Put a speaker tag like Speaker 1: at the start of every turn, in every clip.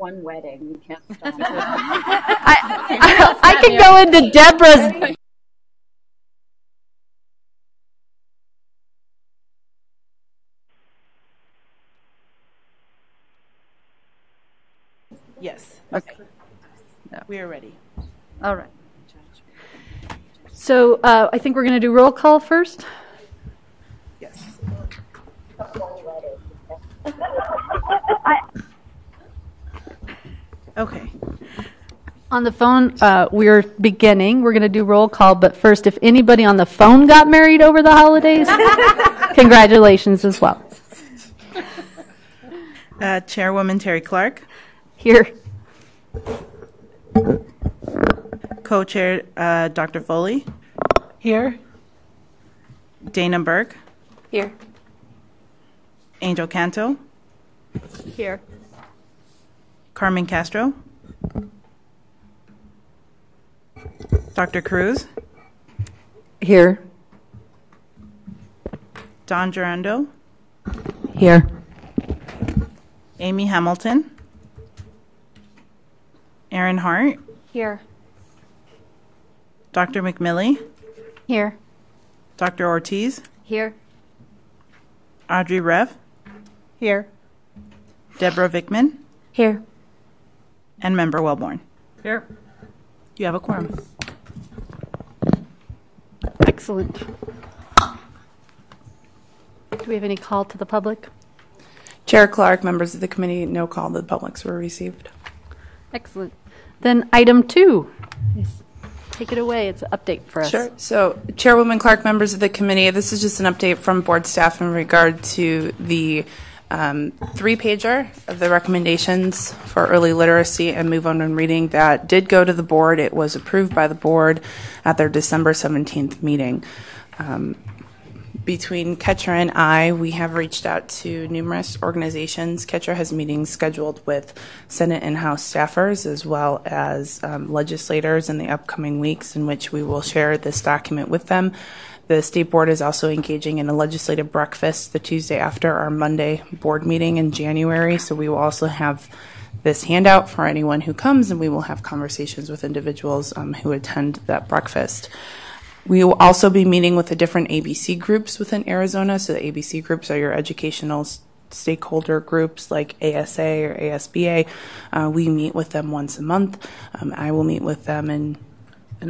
Speaker 1: one wedding. You can't stop.
Speaker 2: I can go into Deborah's.
Speaker 3: Yes.
Speaker 2: Okay.
Speaker 3: We are ready.
Speaker 2: All right. So I think we're going to do roll call first.
Speaker 3: Yes. Okay.
Speaker 2: On the phone, we're beginning. We're going to do roll call, but first, if anybody on the phone got married over the holidays, congratulations as well.
Speaker 3: Chairwoman Terry Clark.
Speaker 2: Here.
Speaker 3: Co-chair Dr. Foley.
Speaker 4: Here.
Speaker 3: Dana Burke.
Speaker 4: Here.
Speaker 3: Angel Canto.
Speaker 2: Here.
Speaker 3: Carmen Castro. Dr. Cruz.
Speaker 2: Here.
Speaker 3: Don Gerando.
Speaker 2: Here.
Speaker 3: Amy Hamilton. Aaron Hart.
Speaker 4: Here.
Speaker 3: Dr. McMillie.
Speaker 4: Here.
Speaker 3: Dr. Ortiz.
Speaker 4: Here.
Speaker 3: Audrey Rev.
Speaker 4: Here.
Speaker 3: Deborah Vickman.
Speaker 4: Here.
Speaker 3: And Member Wellborn.
Speaker 2: Here.
Speaker 3: You have a quorum.
Speaker 2: Excellent. Do we have any call to the public?
Speaker 5: Chair Clark, members of the committee, no call to the publics were received.
Speaker 2: Excellent. Then item 2. Take it away. It's an update for us.
Speaker 5: Sure. So, Chairwoman Clark, members of the committee, this is just an update from board staff in regard to the 3-pager of the recommendations for early literacy and move on and reading that did go to the board. It was approved by the board at their December 17th meeting. Between Ketcher and I, we have reached out to numerous organizations. Ketcher has meetings scheduled with Senate and House staffers as well as legislators in the upcoming weeks in which we will share this document with them. The State Board is also engaging in a legislative breakfast the Tuesday after our Monday board meeting in January, so we will also have this handout for anyone who comes, and we will have conversations with individuals who attend that breakfast. We will also be meeting with the different ABC groups within Arizona. So the ABC groups are your educational stakeholder groups like ASA or ASBA. We meet with them once a month. I will meet with them in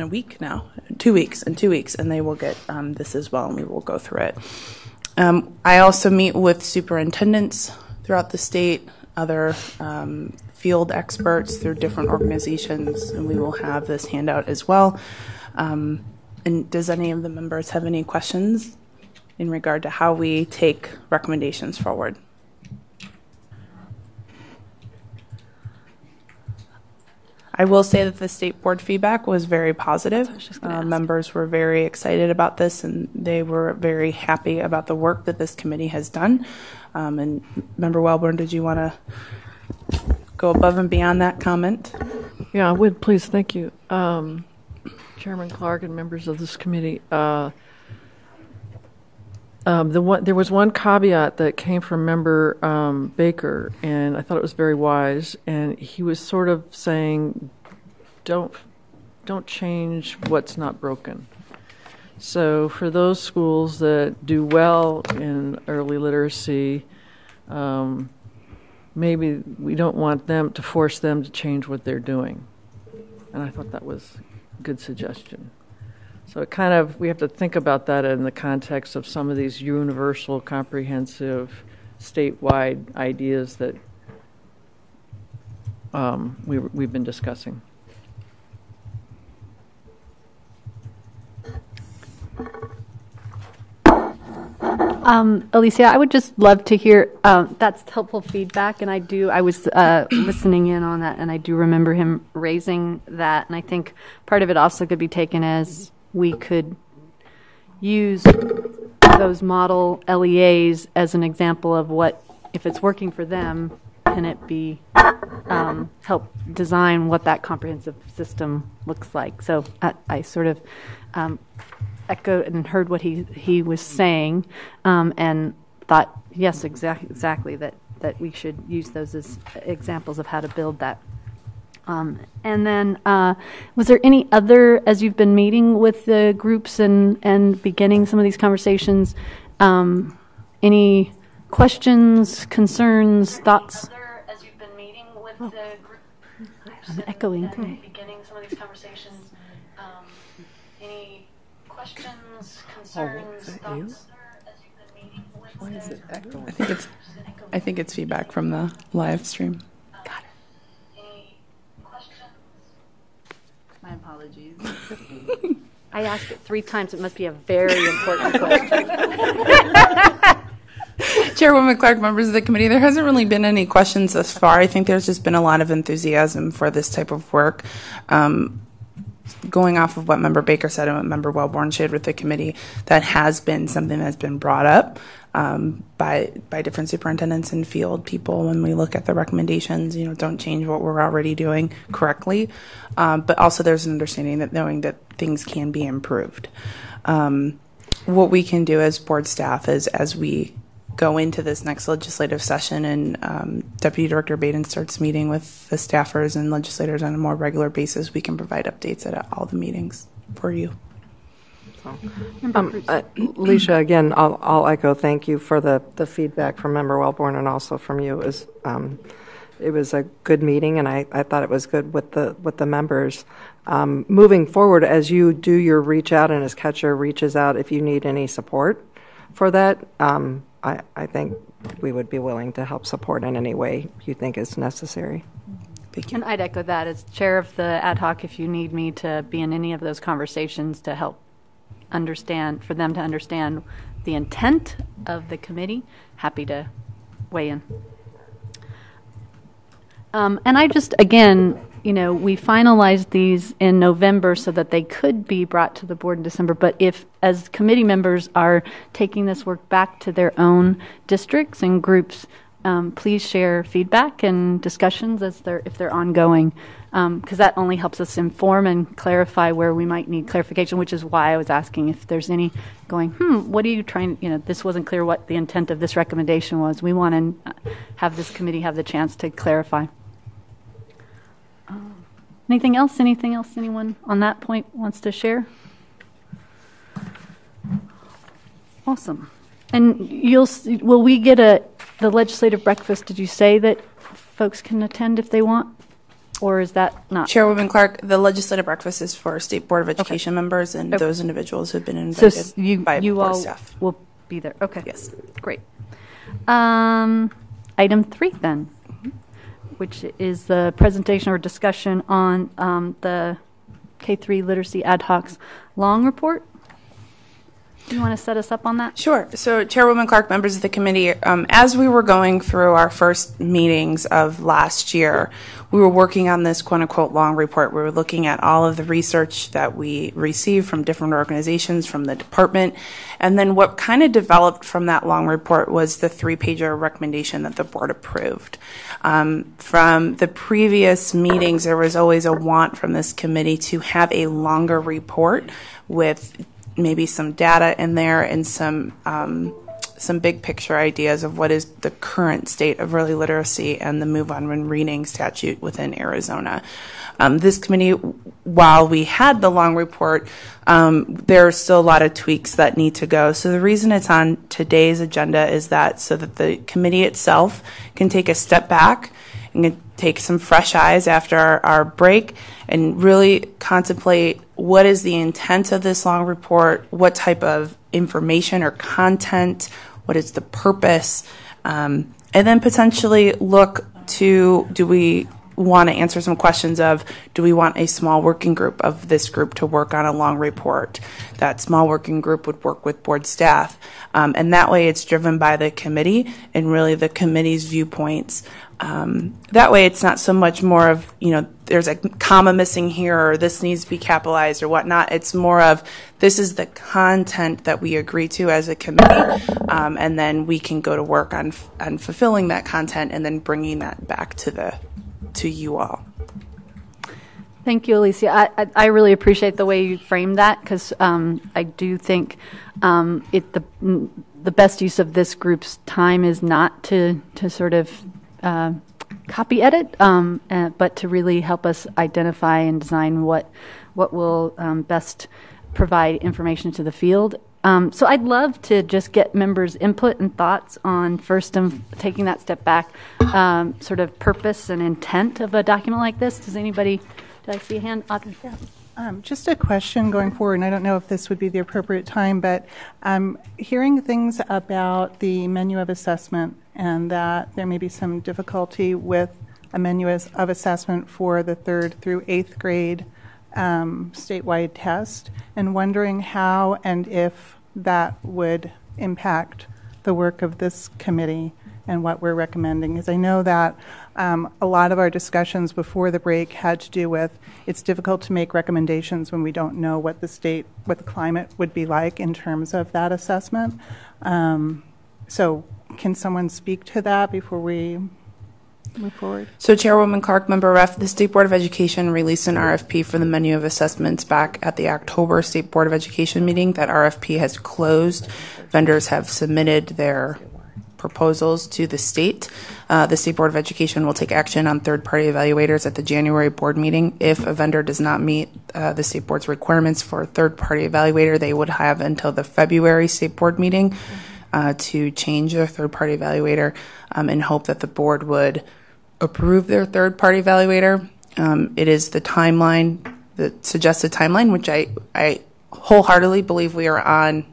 Speaker 5: a week now, 2 weeks, in 2 weeks, and they will get this as well, and we will go through it. I also meet with superintendents throughout the state, other field experts through different organizations, and we will have this handout as well. And does any of the members have any questions in regard to how we take recommendations forward? I will say that the state board feedback was very positive. Members were very excited about this, and they were very happy about the work that this committee has done. And Member Wellborn, did you want to go above and beyond that comment?
Speaker 4: Yeah, I would, please. Thank you. Chairman Clark and members of this committee. There was one caveat that came from Member Baker, and I thought it was very wise. And he was sort of saying, "Don't change what's not broken." So for those schools that do well in early literacy, maybe we don't want them to force them to change what they're doing. And I thought that was good suggestion. So it kind of, we have to think about that in the context of some of these universal, comprehensive, statewide ideas that we've been discussing.
Speaker 2: Alicia, I would just love to hear, that's helpful feedback, and I was listening in on that, and I do remember him raising that, and I think part of it also could be taken as we could use those model LEAs as an example of what, if it's working for them, can it be, help design what that comprehensive system looks like. So I sort of echoed and heard what he was saying, and thought, yes, exactly, that that we should use those as examples of how to build that. And then, was there any other, as you've been meeting with the groups and beginning some of these conversations, any questions, concerns, thoughts? As you've been meeting with the groups, I'm echoing today. Beginning some of these conversations, any questions, concerns, thoughts?
Speaker 4: Why is it echoing?
Speaker 5: I think it's feedback from the live stream.
Speaker 2: Got it. Any questions?
Speaker 3: My apologies.
Speaker 2: I asked it 3 times. It must be a very important question.
Speaker 5: Chairwoman Clark, members of the committee, there hasn't really been any questions thus far. I think there's just been a lot of enthusiasm for this type of work. Going off of what Member Baker said and what Member Wellborn shared with the committee, that has been something that's been brought up by different superintendents and field people when we look at the recommendations. Don't change what we're already doing correctly, but also there's an understanding that knowing that things can be improved. What we can do as board staff is, as we go into this next legislative session and Deputy Director Baden starts meeting with the staffers and legislators on a more regular basis, we can provide updates at all the meetings for you.
Speaker 1: Alicia, again, I'll echo thank you for the feedback from Member Wellborn and also from you. It was a good meeting, and I thought it was good with the members. Moving forward, as you do your reach out and as Catcher reaches out, if you need any support for that, I think we would be willing to help support in any way you think is necessary.
Speaker 5: Thank you.
Speaker 2: And I'd echo that as chair of the ad hoc. If you need me to be in any of those conversations to help for them to understand the intent of the committee, happy to weigh in. And I just, again, we finalized these in November so that they could be brought to the board in December. But if, as committee members are taking this work back to their own districts and groups, please share feedback and discussions if they're ongoing, because that only helps us inform and clarify where we might need clarification, which is why I was asking if there's any going, what are you trying, this wasn't clear what the intent of this recommendation was. We want to have this committee have the chance to clarify. Anything else anyone on that point wants to share? Awesome. And will we get the legislative breakfast? Did you say that folks can attend if they want? Or is that not?
Speaker 5: Chairwoman Clark, the legislative breakfast is for State Board of Education members and those individuals who have been invited
Speaker 2: so
Speaker 5: by
Speaker 2: you
Speaker 5: board
Speaker 2: all
Speaker 5: staff.
Speaker 2: Will be there. Okay.
Speaker 5: Yes.
Speaker 2: Great. Item 3 then, which is the presentation or discussion on the K-3 Literacy Ad Hoc's long report. Do you want to set us up on that?
Speaker 5: Sure. So, Chairwoman Clark, members of the committee, as we were going through our first meetings of last year, we were working on this quote-unquote long report. We were looking at all of the research that we received from different organizations, from the department, and then what kind of developed from that long report was the 3-pager recommendation that the board approved. From the previous meetings, there was always a want from this committee to have a longer report with maybe some data in there and some big picture ideas of what is the current state of early literacy and the move on when reading statute within Arizona. This committee, while we had the long report, there are still a lot of tweaks that need to go. So the reason it's on today's agenda is that so that the committee itself can take a step back and take some fresh eyes after our break and really contemplate what is the intent of this long report, what type of information or content, what is the purpose, and then potentially look to, do we want to answer some questions of, do we want a small working group of this group to work on a long report? That small working group would work with board staff. And that way it's driven by the committee and really the committee's viewpoints. That way it's not so much more of, there's a comma missing here or this needs to be capitalized or whatnot. It's more of, this is the content that we agree to as a committee, and then we can go to work on fulfilling that content and then bringing that back to you all.
Speaker 2: Thank you, Alicia. I really appreciate the way you framed that because I do think the best use of this group's time is not to sort of copy edit, but to really help us identify and design what will best provide information to the field. So I'd love to just get members' input and thoughts on first taking that step back, sort of purpose and intent of a document like this. Did I see a hand? Audrey? Yeah.
Speaker 6: Just a question going forward, and I don't know if this would be the appropriate time, but hearing things about the menu of assessment and that there may be some difficulty with a menu of assessment for the 3rd through 8th grade statewide test, and wondering how and if that would impact the work of this committee and what we're recommending. Because I know that a lot of our discussions before the break had to do with it's difficult to make recommendations when we don't know what the climate would be like in terms of that assessment. So can someone speak to that before we move forward?
Speaker 5: So Chairwoman Clark, Member Ref, the State Board of Education released an RFP for the menu of assessments back at the October State Board of Education meeting. That RFP has closed. Vendors have submitted their proposals to the state. The State Board of Education will take action on third-party evaluators at the January board meeting. If a vendor does not meet the State Board's requirements for a third-party evaluator, they would have until the February State Board meeting to change their third-party evaluator and hope that the board would approve their third-party evaluator. It is the timeline, the suggested timeline, which I wholeheartedly believe we are on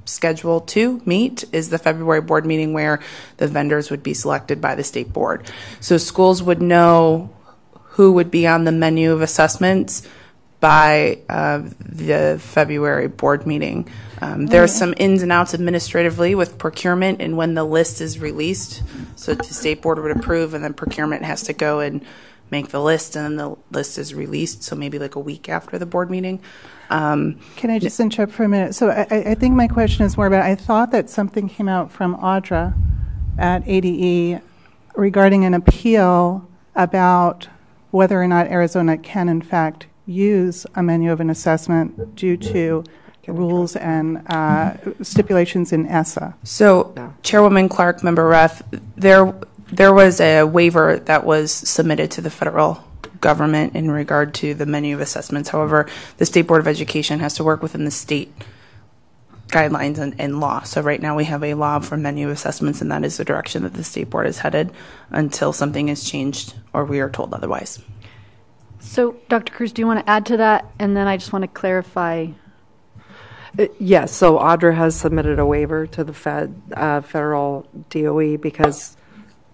Speaker 5: schedule to meet, is the February board meeting where the vendors would be selected by the state board. So schools would know who would be on the menu of assessments by the February board meeting. There's some ins and outs administratively with procurement and when the list is released. So the state board would approve and then procurement has to go and make the list and then the list is released. So maybe like a week after the board meeting.
Speaker 6: Can I just interrupt for a minute? So I think my question is more about, I thought that something came out from Audra at ADE regarding an appeal about whether or not Arizona can in fact use a menu of an assessment due to rules and stipulations in ESSA.
Speaker 5: So Chairwoman Clark, Member Ref, there was a waiver that was submitted to the federal government in regard to the menu of assessments. However, the State Board of Education has to work within the state guidelines and law. So right now we have a law for menu assessments, and that is the direction that the State Board is headed until something is changed or we are told otherwise.
Speaker 2: So, Dr. Cruz, do you want to add to that? And then I just want to clarify.
Speaker 1: Yes, so Audra has submitted a waiver to the federal DOE because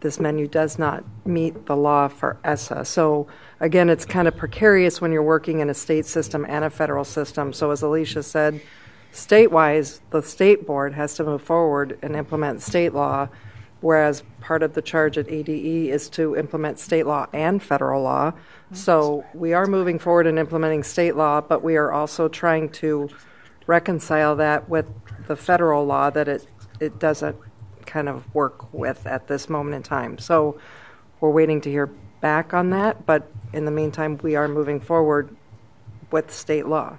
Speaker 1: this menu does not meet the law for ESSA. So again, it's kind of precarious when you're working in a state system and a federal system. So as Alicia said, state-wise, the state board has to move forward and implement state law, whereas part of the charge at ADE is to implement state law and federal law. So we are moving forward in implementing state law, but we are also trying to reconcile that with the federal law that it doesn't kind of work with at this moment in time. So we're waiting to hear back on that, but in the meantime, we are moving forward with state law.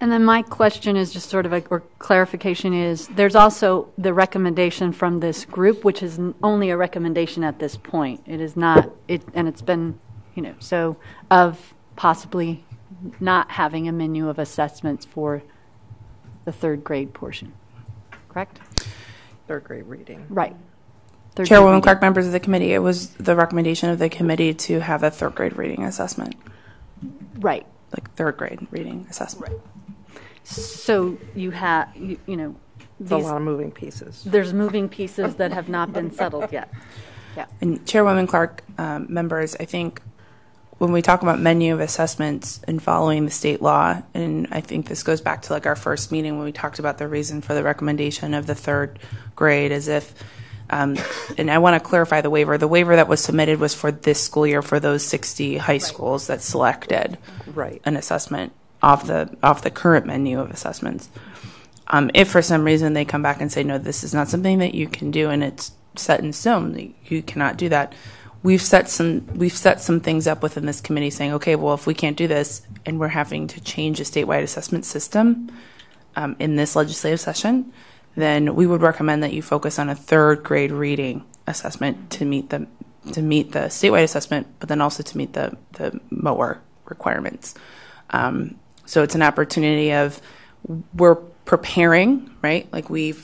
Speaker 2: And then my question is just sort of or clarification is, there's also the recommendation from this group, which is only a recommendation at this point. It is not, and it's been, so of possibly not having a menu of assessments for the 3rd grade portion, correct?
Speaker 1: 3rd grade reading.
Speaker 2: Right.
Speaker 5: Chairwoman Clark, members of the committee, it was the recommendation of the committee to have a 3rd grade reading assessment.
Speaker 2: Right.
Speaker 5: Like 3rd grade reading assessment.
Speaker 2: Right. So you have,
Speaker 1: There's a lot of moving pieces.
Speaker 2: There's moving pieces that have not been settled yet. Yeah.
Speaker 5: And Chairwoman Clark, members, I think when we talk about menu of assessments and following the state law, and I think this goes back to like our first meeting when we talked about the reason for the recommendation of the 3rd grade, as if, and I want to clarify the waiver. The waiver that was submitted was for this school year for those 60 high schools that selected an assessment off the current menu of assessments. If for some reason they come back and say, no, this is not something that you can do and it's set in stone, you cannot do that. We've set some things up within this committee saying, okay, well, if we can't do this and we're having to change a statewide assessment system in this legislative session, then we would recommend that you focus on a third grade reading assessment to meet the statewide assessment, but then also to meet the MOER requirements. So it's an opportunity of we're preparing, right? Like we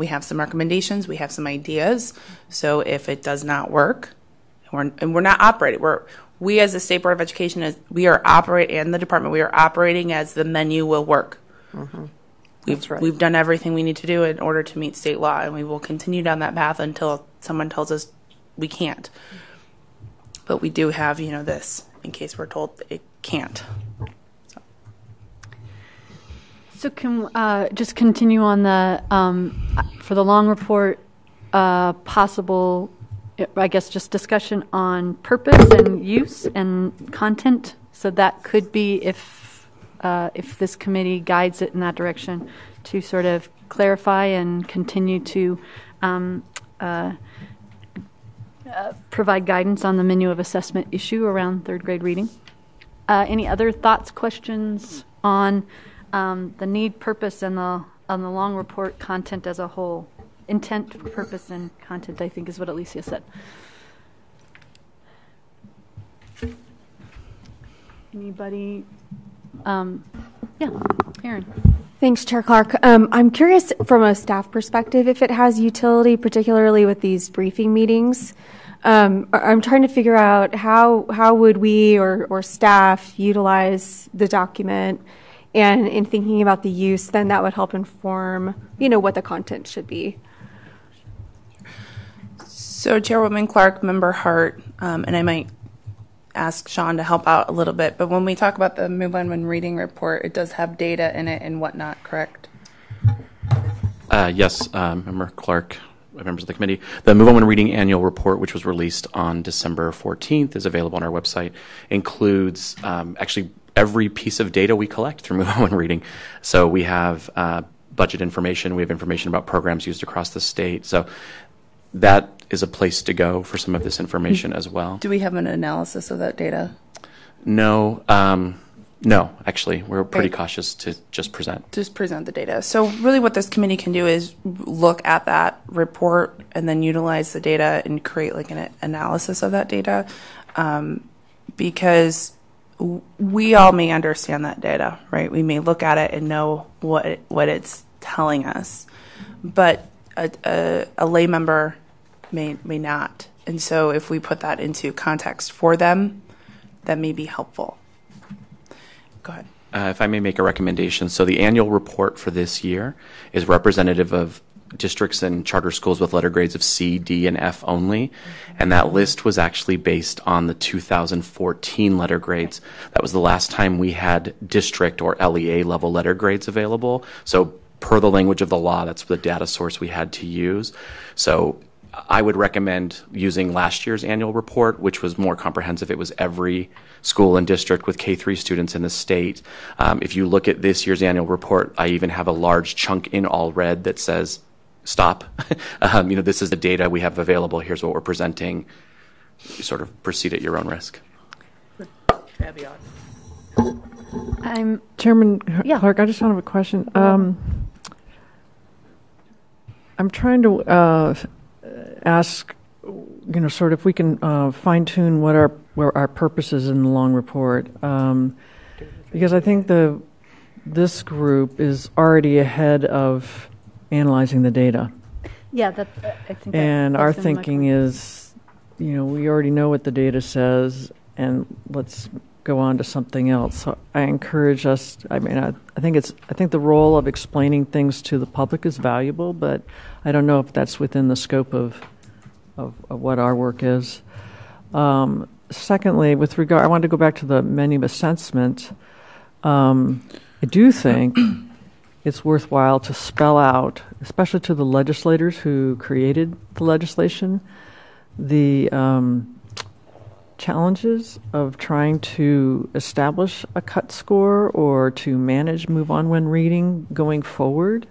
Speaker 5: have some recommendations, we have some ideas. So if it does not work, and we're not operating, we as the State Board of Education and the department, we are operating as the menu will work. Mm-hmm. We've done everything we need to do in order to meet state law, and we will continue down that path until someone tells us we can't. But we do have, this in case we're told it can't.
Speaker 2: So can just continue on the for the long report, possible, I guess, just discussion on purpose and use and content. So that could be if this committee guides it in that direction to sort of clarify and continue to provide guidance on the menu of assessment issue around third grade reading. Any other thoughts, questions on the need, purpose, and on the long report content as a whole? Intent, purpose, and content, I think, is what Alicia said. Anybody? Yeah, Erin.
Speaker 7: Thanks, Chair Clark. I'm curious from a staff perspective if it has utility, particularly with these briefing meetings. I'm trying to figure out how would we or staff utilize the document, and in thinking about the use, then that would help inform, what the content should be.
Speaker 5: So Chairwoman Clark, Member Hart, and I might ask Sean to help out a little bit, but when we talk about the Move On When Reading report, it does have data in it and whatnot, correct?
Speaker 8: Yes, Member Clark, members of the committee. The Move On When Reading annual report, which was released on December 14th, is available on our website, includes actually every piece of data we collect through Move On When Reading. So we have budget information, we have information about programs used across the state. So that is a place to go for some of this information as well.
Speaker 5: Do we have an analysis of that data?
Speaker 8: No, actually, we're pretty cautious to just present.
Speaker 5: Just present the data. So really what this committee can do is look at that report and then utilize the data and create like an analysis of that data, because we all may understand that data, right? We may look at it and know what it's telling us, but a lay member may not. And so if we put that into context for them, that may be helpful. Go ahead.
Speaker 8: If I may make a recommendation. So the annual report for this year is representative of districts and charter schools with letter grades of C, D, and F only. And that list was actually based on the 2014 letter grades. That was the last time we had district or LEA level letter grades available. So per the language of the law, that's the data source we had to use. So I would recommend using last year's annual report, which was more comprehensive. It was every school and district with K-3 students in the state. If you look at this year's annual report, I even have a large chunk in all red that says, stop. This is the data we have available. Here's what we're presenting. You sort of proceed at your own risk.
Speaker 4: Chairman Clark, I just have a question. I'm trying to ask, sort of if we can fine tune what our purpose is in the long report, because I think this group is already ahead of analyzing the data.
Speaker 2: Yeah, I think.
Speaker 4: And our thinking is, we already know what the data says, and let's go on to something else. So I encourage us. I think the role of explaining things to the public is valuable, but I don't know if that's within the scope of what our work is. Secondly, with regard, I wanted to go back to the menu assessment. I do think it's worthwhile to spell out, especially to the legislators who created the legislation, the challenges of trying to establish a cut score or to manage Move On When Reading going forward,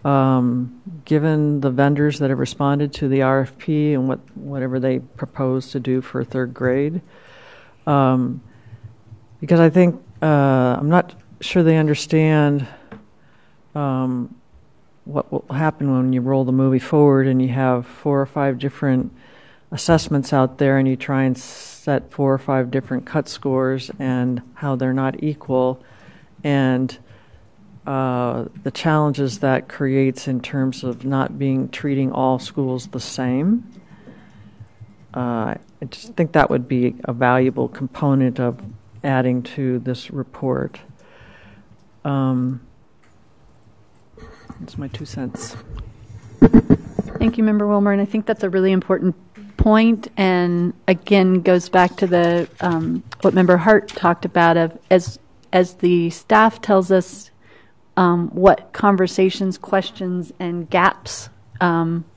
Speaker 4: given the vendors that have responded to the RFP and whatever they propose to do for third grade. Because I think I'm not sure they understand what will happen when you roll the movie forward and you have 4 or 5 different assessments out there and you try and set 4 or 5 different cut scores and how they're not equal, and the challenges that creates in terms of not treating all schools the same. I just think that would be a valuable component of adding to this report. That's my 2 cents.
Speaker 2: Thank you, Member Wilmer, and I think that's a really important point, and again goes back to the what Member Hart talked about of as the staff tells us what conversations, questions, and gaps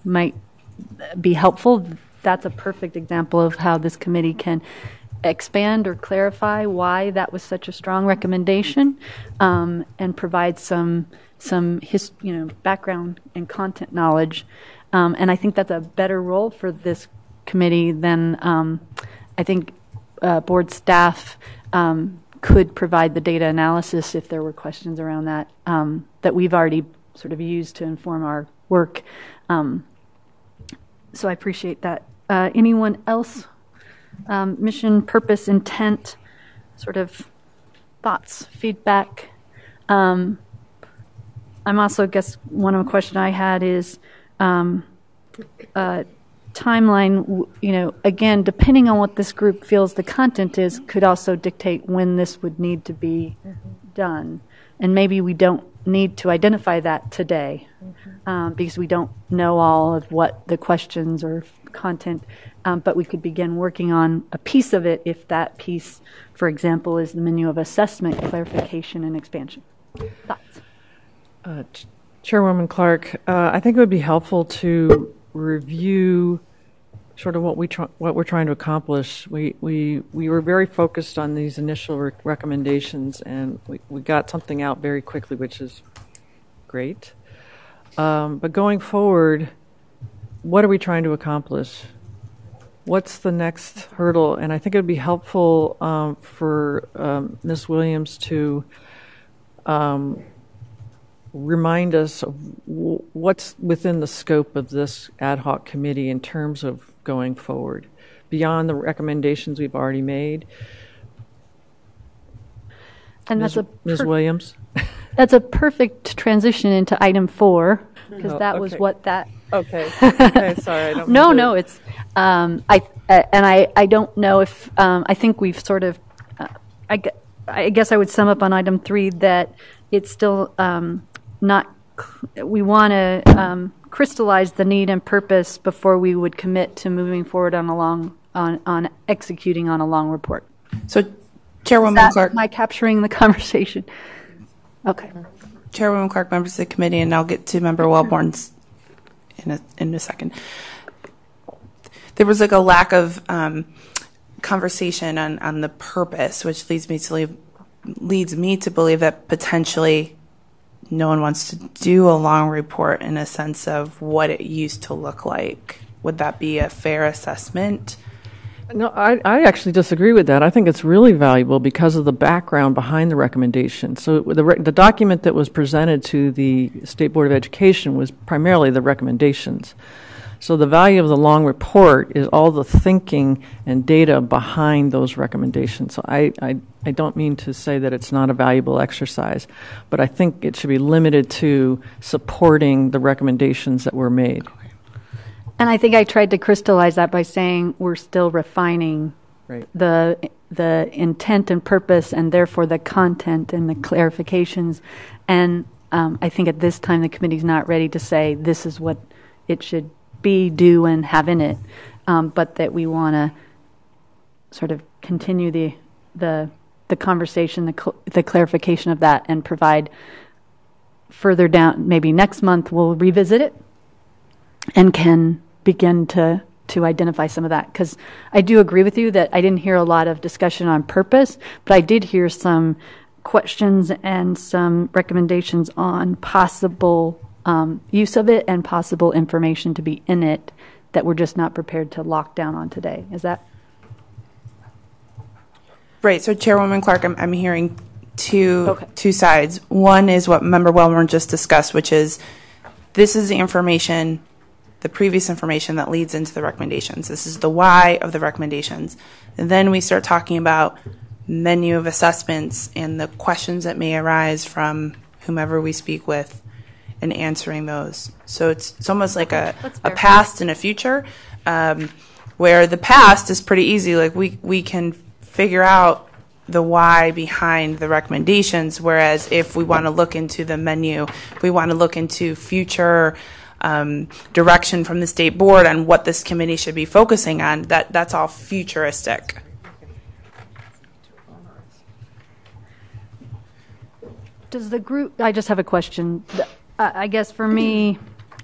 Speaker 2: might be helpful. That's a perfect example of how this committee can expand or clarify why that was such a strong recommendation, and provide some background and content knowledge. And I think that's a better role for this committee than I think board staff could provide the data analysis if there were questions around that that we've already sort of used to inform our work. So I appreciate that. Anyone else? Mission, purpose, intent, sort of thoughts, feedback. I'm also, I guess, one of the question I had is timeline. Again, depending on what this group feels the content is, could also dictate when this would need to be done. And maybe we don't need to identify that today because we don't know all of what the questions or content, but we could begin working on a piece of it if that piece, for example, is the menu of assessment, clarification, and expansion. Thoughts?
Speaker 4: Chairwoman Clark, I think it would be helpful to review sort of what we're trying to accomplish. We were very focused on these initial recommendations, and we got something out very quickly, which is great. But going forward, what are we trying to accomplish? What's the next hurdle? And I think it would be helpful for Ms. Williams to remind us of what's within the scope of this ad hoc committee in terms of going forward, beyond the recommendations we've already made.
Speaker 2: And
Speaker 4: Ms. Williams?
Speaker 2: That's a perfect transition into item 4, because that was what that...
Speaker 4: Okay, sorry, I don't...
Speaker 2: No, it's... I don't know if... I think we've sort of... I guess I would sum up on item 3 that it's still not... We want to crystallize the need and purpose before we would commit to moving forward on executing on a long report.
Speaker 5: So, Chairwoman Clark...
Speaker 2: Am I capturing the conversation? Okay.
Speaker 5: Chairwoman Clark, members of the committee, and I'll get to Member Wellborn's in a second. There was like a lack of conversation on the purpose, which leads me to believe that potentially no one wants to do a long report in a sense of what it used to look like. Would that be a fair assessment?
Speaker 4: No, I actually disagree with that. I think it's really valuable because of the background behind the recommendation. So the document that was presented to the State Board of Education was primarily the recommendations. So the value of the long report is all the thinking and data behind those recommendations. So I don't mean to say that it's not a valuable exercise, but I think it should be limited to supporting the recommendations that were made.
Speaker 2: And I think I tried to crystallize that by saying we're still refining the intent and purpose, and therefore the content and the clarifications. And I think at this time the committee's not ready to say this is what it should be, do, and have in it, but that we want to sort of continue the conversation, the clarification of that, and provide further down. Maybe next month we'll revisit it and can begin to identify some of that, because I do agree with you that I didn't hear a lot of discussion on purpose, but I did hear some questions and some recommendations on possible use of it and possible information to be in it that we're just not prepared to lock down on today. Is that
Speaker 5: right? So, Chairwoman Clark, I'm hearing two sides. One is what Member Wellborn just discussed, which is this is the information, the previous information that leads into the recommendations. This is the why of the recommendations. And then we start talking about menu of assessments and the questions that may arise from whomever we speak with and answering those. So it's almost like a past and a future, where the past is pretty easy. Like we can figure out the why behind the recommendations, whereas if we want to look into the menu, if we want to look into future direction from the state board on what this committee should be focusing on, that's all futuristic.
Speaker 2: Does the group, I just have a question. I guess for me,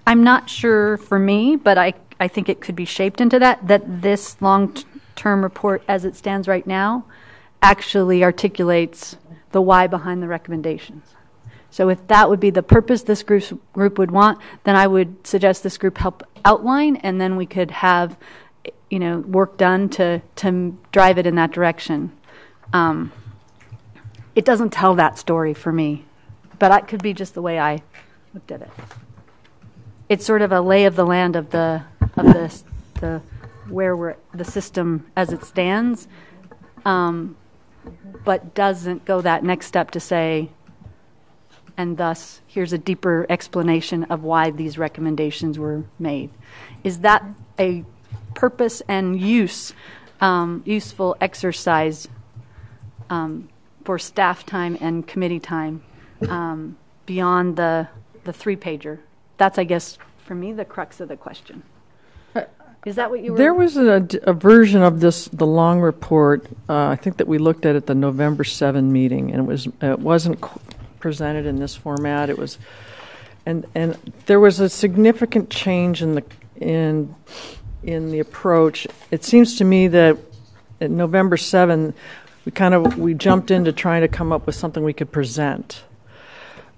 Speaker 2: I'm not sure for me, but I think it could be shaped into that this long-term report as it stands right now actually articulates the why behind the recommendations. So if that would be the purpose this group would want, then I would suggest this group help outline, and then we could have, work done to drive it in that direction. It doesn't tell that story for me, but it could be just the way I looked at it. It's sort of a lay of the land of the where we're the system as it stands, but doesn't go that next step to say, and thus here's a deeper explanation of why these recommendations were made. Is that a purpose and useful exercise for staff time and committee time beyond the 3-pager? That's, I guess, for me, the crux of the question. Is that what you were?
Speaker 4: There was a version of the long report, I think that we looked at the November 7 meeting, and it wasn't presented in this format. It was, and there was a significant change in the approach. It seems to me that at November 7, we jumped into trying to come up with something we could present.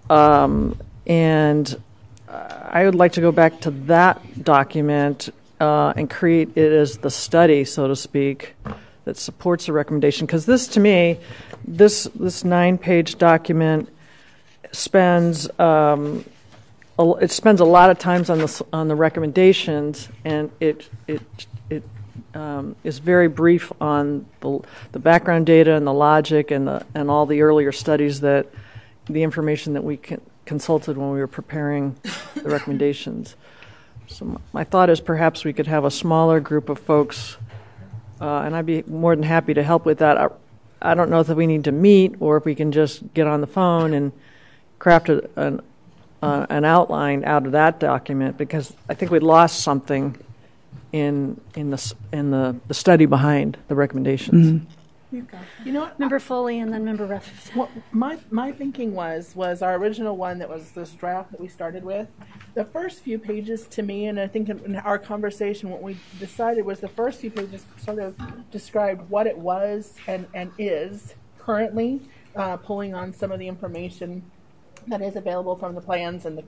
Speaker 4: And I would like to go back to that document and create it as the study, so to speak, that supports the recommendation. Because this, to me, this 9-page document spends a lot of times on the recommendations, and it is very brief on the background data and the logic and all the earlier studies, that the information that we consulted when we were preparing the recommendations. So my thought is perhaps we could have a smaller group of folks, and I'd be more than happy to help with that. I don't know if we need to meet or if we can just get on the phone and craft an outline out of that document, because I think we'd lost something in the study behind the recommendations.
Speaker 5: Mm-hmm.
Speaker 9: You know what?
Speaker 2: Member Foley and then Member Ruff.
Speaker 9: What my thinking was our original one that was this draft that we started with. The first few pages to me, and I think in our conversation what we decided was the first few pages sort of described what it was and is currently, pulling on some of the information that is available from the plans and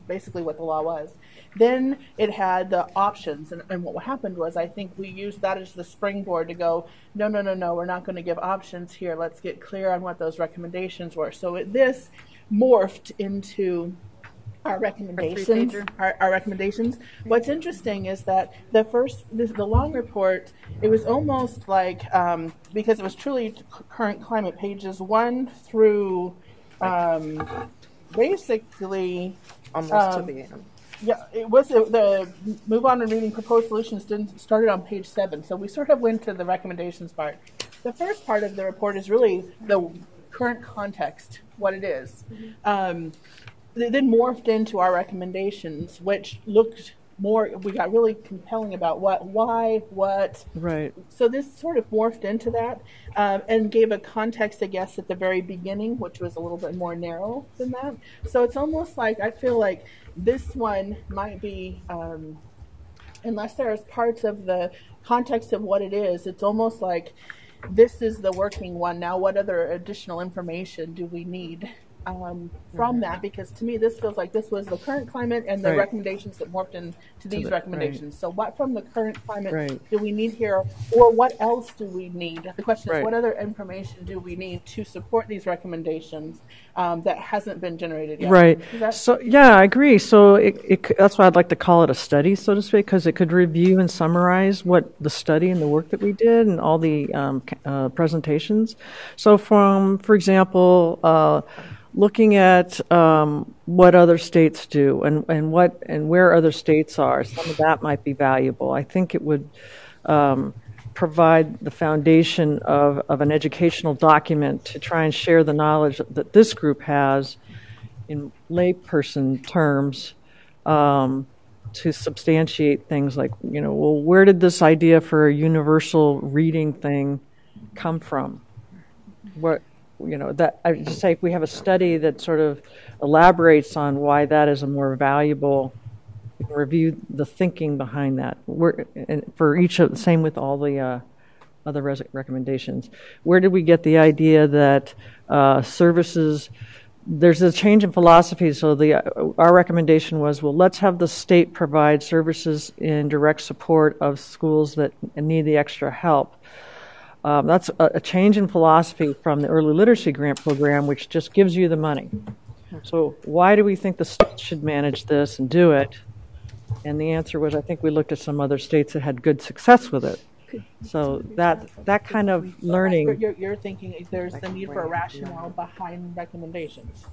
Speaker 9: basically what the law was. Then it had the options, and what happened was I think we used that as the springboard to go, no, we're not going to give options here. Let's get clear on what those recommendations were. So this morphed into our recommendations. Our recommendations. What's interesting is that the long report, it was almost like, because it was truly current climate, pages 1 through basically
Speaker 1: Almost to the end.
Speaker 9: Yeah, it was the move on and reading proposed solutions started on page 7. So we sort of went to the recommendations part. The first part of the report is really the current context, what it is. They then morphed into our recommendations, which looked more, we got really compelling about why, what.
Speaker 4: Right.
Speaker 9: So this sort of morphed into that and gave a context, I guess, at the very beginning, which was a little bit more narrow than that. So it's almost like, I feel like this one might be, unless there's parts of the context of what it is, it's almost like this is the working one. Now, what other additional information do we need from that, because to me this feels like this was the current climate and the
Speaker 4: Right.
Speaker 9: recommendations that morphed into these recommendations.
Speaker 4: right.
Speaker 9: So what from the current climate
Speaker 4: Right.
Speaker 9: do we need here, or what else do we need? The question is,
Speaker 4: Right.
Speaker 9: what other information do we need to support these recommendations that hasn't been generated yet?
Speaker 4: Right.
Speaker 9: Is that-
Speaker 4: So, yeah, I agree. So that's why I'd like to call it a study, so to speak, because it could review and summarize what the study and the work that we did and all the presentations. So for example, looking at what other states do and where other states are, some of that might be valuable. I think it would provide the foundation of an educational document to try and share the knowledge that this group has in layperson terms to substantiate things like, well, where did this idea for a universal reading thing come from? That I just say if we have a study that sort of elaborates on why that is a more valuable, we can review the thinking behind that. And for each of, same with all the other recommendations. Where did we get the idea that services? There's a change in philosophy. So our recommendation was, well, let's have the state provide services in direct support of schools that need the extra help. That's a change in philosophy from the early literacy grant program, which just gives you the money. So why do we think the state should manage this and do it? And the answer was, I think we looked at some other states that had good success with it. So that kind of learning.
Speaker 9: You're thinking there's the need for a rationale behind recommendations.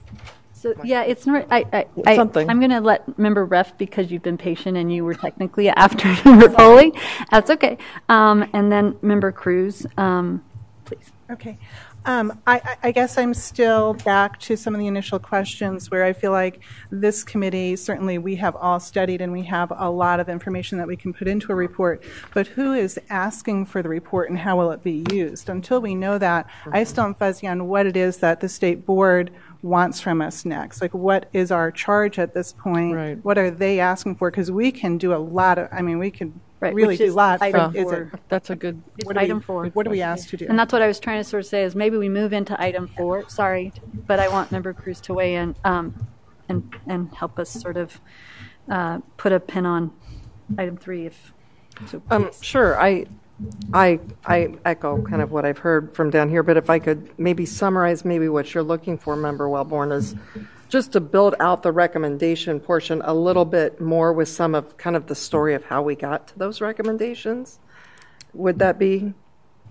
Speaker 2: So yeah, it's not.
Speaker 4: Something.
Speaker 2: I'm going to let Member Ref, because you've been patient and you were technically after Member Foley. That's okay. And then Member Cruz, please.
Speaker 6: Okay. I guess I'm still back to some of the initial questions where I feel like this committee, certainly we have all studied and we have a lot of information that we can put into a report, but who is asking for the report and how will it be used? Until we know that, I still am fuzzy on what it is that the state board wants from us next. Like, what is our charge at this point?
Speaker 4: Right.
Speaker 6: What are they asking for? Because we can do a lot of, we can
Speaker 2: Right,
Speaker 6: really
Speaker 2: which
Speaker 6: do
Speaker 2: is
Speaker 6: lots.
Speaker 2: item
Speaker 6: Is
Speaker 2: four.
Speaker 6: it,
Speaker 4: That's a good.
Speaker 6: what do
Speaker 2: Item
Speaker 6: we,
Speaker 2: 4.
Speaker 6: What are we asked to do?
Speaker 2: And that's what I was trying to sort of say is maybe we move into item 4. Sorry, but I want Member Cruz to weigh in and help us sort of put a pin on item 3. If so,
Speaker 1: Sure. I echo kind of what I've heard from down here, but if I could maybe summarize maybe what you're looking for, Member Wellborn, is just to build out the recommendation portion a little bit more with some of kind of the story of how we got to those recommendations. Would that be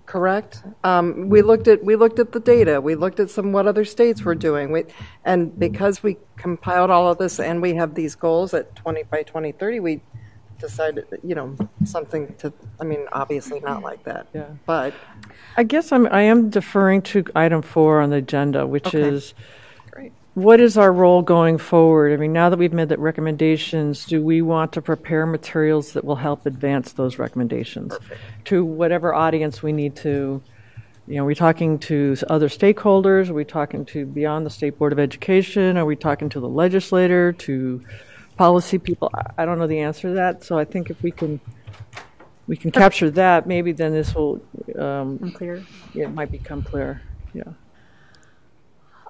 Speaker 1: correct? We looked at the data. We looked at what other states were doing. And because we compiled all of this and we have these goals at 20 by 2030, we decided, something to, obviously not like that.
Speaker 4: Yeah.
Speaker 1: But
Speaker 4: I guess I am deferring to item 4 on the agenda, which
Speaker 1: Okay.
Speaker 4: is what is our role going forward? Now that we've made the recommendations, do we want to prepare materials that will help advance those recommendations to whatever audience we need to? Are we talking to other stakeholders? Are we talking to beyond the State Board of Education? Are we talking to the legislator, to policy people? I don't know the answer to that. So I think if we can capture that, maybe then this will
Speaker 2: clear.
Speaker 4: it might become clear. Yeah.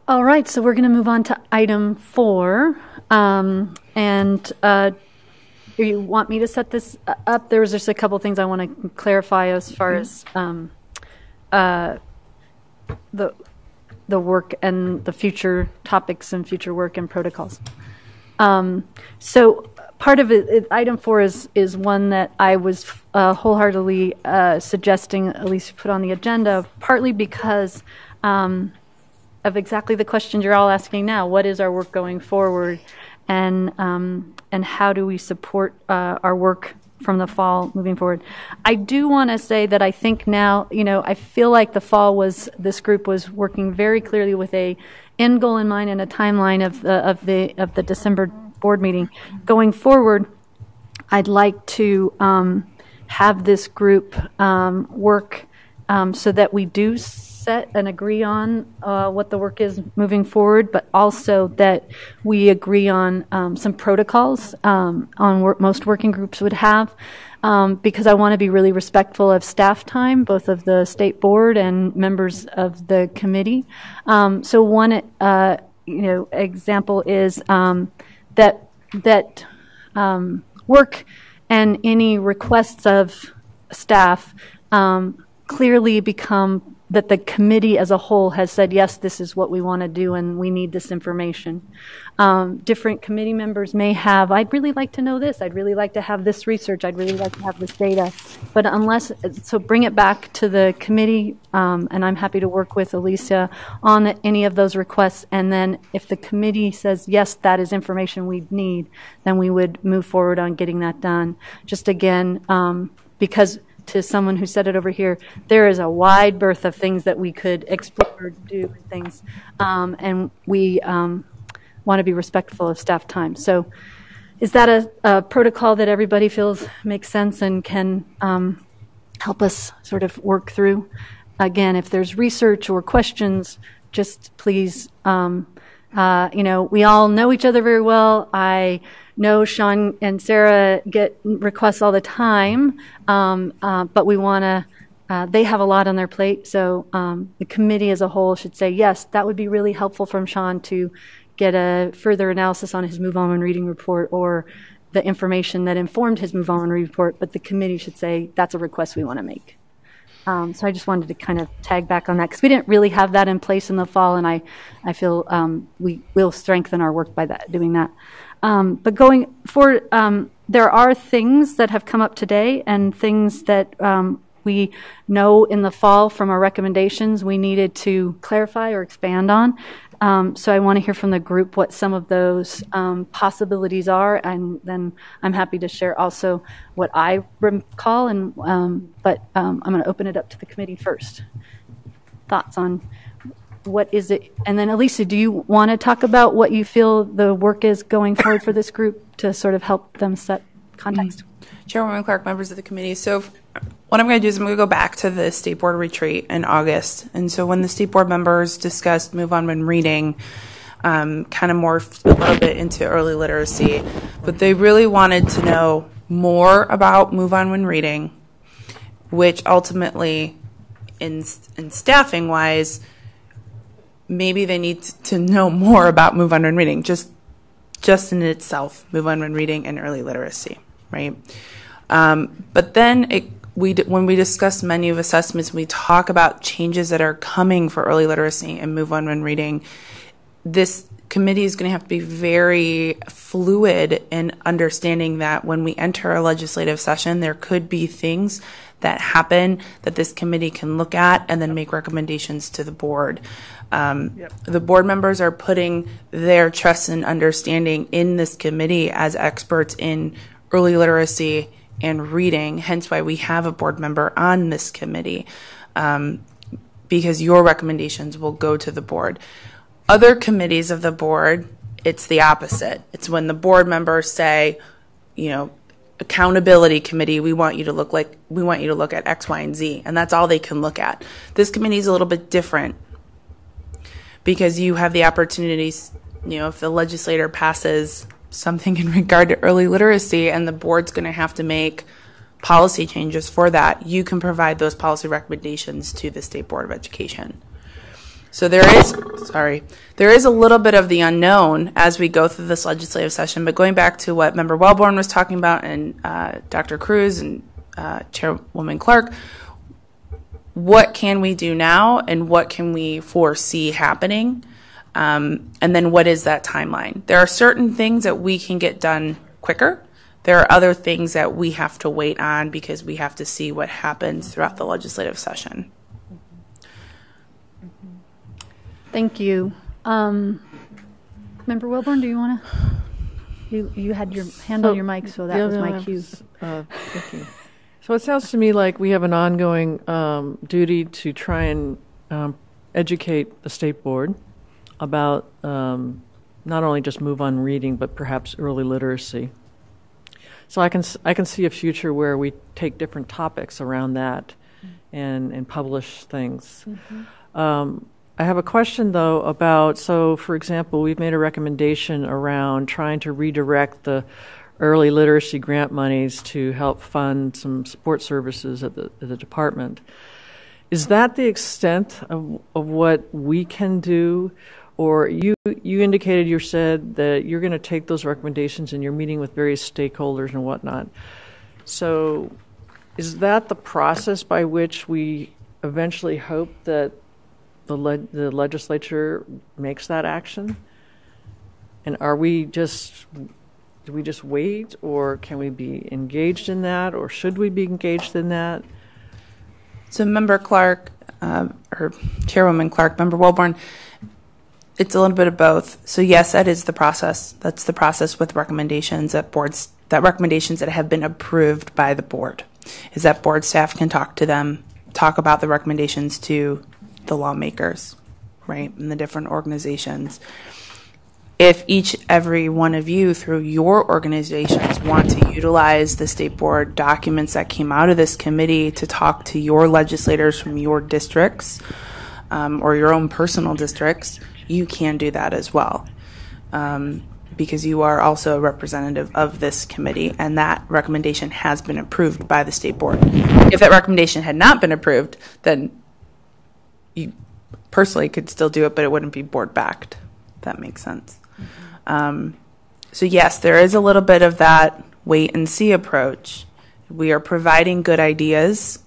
Speaker 2: All right, so we're going to move on to item 4. You want me to set this up? There was just a couple things I want to clarify as far as the work and the future topics and future work and protocols. So part of it, item 4 is one that I was wholeheartedly suggesting at least put on the agenda, partly because of exactly the questions you're all asking now. What is our work going forward, and how do we support our work from the fall moving forward? I do want to say that I think now, I feel like this group was working very clearly with a end goal in mind and a timeline of the December board meeting. Going forward, I'd like to have this group work so that we do set and agree on what the work is moving forward, but also that we agree on some protocols on what most working groups would have, because I want to be really respectful of staff time, both of the state board and members of the committee. So one example is that work and any requests of staff clearly become that the committee as a whole has said, yes, this is what we want to do and we need this information. Different committee members may have, I'd really like to know this, I'd really like to have this research, I'd really like to have this data. But so bring it back to the committee, and I'm happy to work with Alicia on any of those requests. And then if the committee says, yes, that is information we need, then we would move forward on getting that done. Just again, because to someone who said it over here, there is a wide berth of things that we could explore, do, and things, and we want to be respectful of staff time. So is that a protocol that everybody feels makes sense and can help us sort of work through? Again, if there's research or questions, just please, we all know each other very well. I know Sean and Sarah get requests all the time, but we want to, they have a lot on their plate. So the committee as a whole should say, yes, that would be really helpful from Sean to get a further analysis on his Move On when Reading report or the information that informed his Move On when Reading report, but the committee should say, that's a request we want to make. So I just wanted to kind of tag back on that because we didn't really have that in place in the fall, and I feel we will strengthen our work by doing that. But going forward, there are things that have come up today and things that we know in the fall from our recommendations we needed to clarify or expand on. So I want to hear from the group what some of those possibilities are, and then I'm happy to share also what I recall. But I'm going to open it up to the committee first. Thoughts on what is it? And then Elisa, do you want to talk about what you feel the work is going forward for this group to sort of help them set context?
Speaker 5: Chairwoman Clark, members of the committee. So what I'm going to do is I'm going to go back to the State Board retreat in August. And so when the State Board members discussed Move On When Reading, kind of morphed a little bit into early literacy, but they really wanted to know more about Move On When Reading, which ultimately, in staffing-wise, maybe they need to know more about Move On When Reading, just in itself, Move On When Reading and early literacy, right? But then when we discuss menu of assessments, we talk about changes that are coming for early literacy and Move On When Reading. This committee is going to have to be very fluid in understanding that when we enter a legislative session, there could be things that happen that this committee can look at and then make recommendations to the board. The board members are putting their trust and understanding in this committee as experts in early literacy and reading, hence why we have a board member on this committee, because your recommendations will go to the board. Other committees of the board, it's the opposite. It's when the board members say, accountability committee, we want you to look at X, Y, and Z, and that's all they can look at. This committee is a little bit different because you have the opportunities, if the legislator passes something in regard to early literacy and the board's going to have to make policy changes for that, you can provide those policy recommendations to the State Board of Education. So there is a little bit of the unknown as we go through this legislative session, but going back to what Member Wellborn was talking about and Dr. Cruz and Chairwoman Clark, what can we do now and what can we foresee happening? And then what is that timeline? There are certain things that we can get done quicker. There are other things that we have to wait on because we have to see what happens throughout the legislative session.
Speaker 2: Thank you. Member Wilburn, do you want to? You had your hand on your mic, so that was my cue.
Speaker 4: Thank you. So it sounds to me like we have an ongoing duty to try and educate the State Board about not only just Move On Reading, but perhaps early literacy. So I can see a future where we take different topics around that and publish things. Mm-hmm. I have a question, though, about, so for example, we've made a recommendation around trying to redirect the early literacy grant monies to help fund some support services at the department. Is that the extent of what we can do, or you indicated, you said that you're going to take those recommendations and you're meeting with various stakeholders and whatnot. So is that the process by which we eventually hope that the legislature makes that action? And do we just wait, or can we be engaged in that, or should we be engaged in that?
Speaker 5: So Member Clark, or Chairwoman Clark, Member Wilborn, it's a little bit of both. So yes, that is the process. That's the process with recommendations at boards, that recommendations that have been approved by the board, is that board staff can talk to them, talk about the recommendations to the lawmakers, right, and the different organizations. If every one of you through your organizations want to utilize the state board documents that came out of this committee to talk to your legislators from your districts or your own personal districts, you can do that as well, because you are also a representative of this committee, and that recommendation has been approved by the state board. If that recommendation had not been approved, then you personally could still do it, but it wouldn't be board backed, if that makes sense. So yes, there is a little bit of that wait and see approach. We are providing good ideas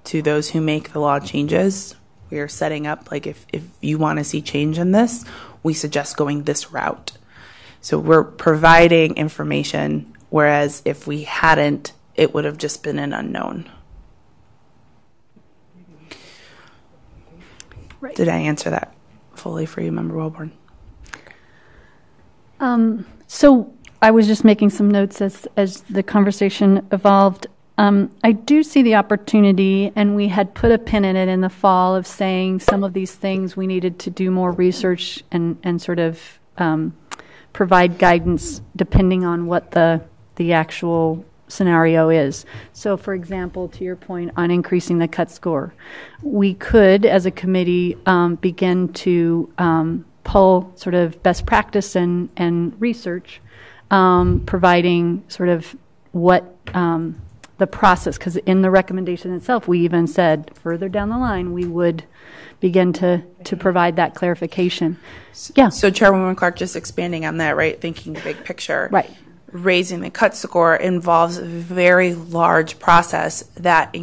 Speaker 5: to those who make the law changes. We are setting up, like, if you want to see change in this, we suggest going this route. So we're providing information, whereas if we hadn't, it would have just been an unknown. Right. Did I answer that fully for you, Member Wilborn?
Speaker 2: So I was just making some notes as the conversation evolved. I do see the opportunity, and we had put a pin in it in the fall, of saying some of these things we needed to do more research and sort of provide guidance depending on what the actual scenario is. So, for example, to your point on increasing the cut score, we could, as a committee, begin to pull sort of best practice and research, providing sort of what the process, because in the recommendation itself, we even said further down the line, we would begin to provide that clarification. Yeah.
Speaker 5: So Chairwoman Clark, just expanding on that, right, thinking big picture.
Speaker 2: Right.
Speaker 5: Raising the cut score involves a very large process that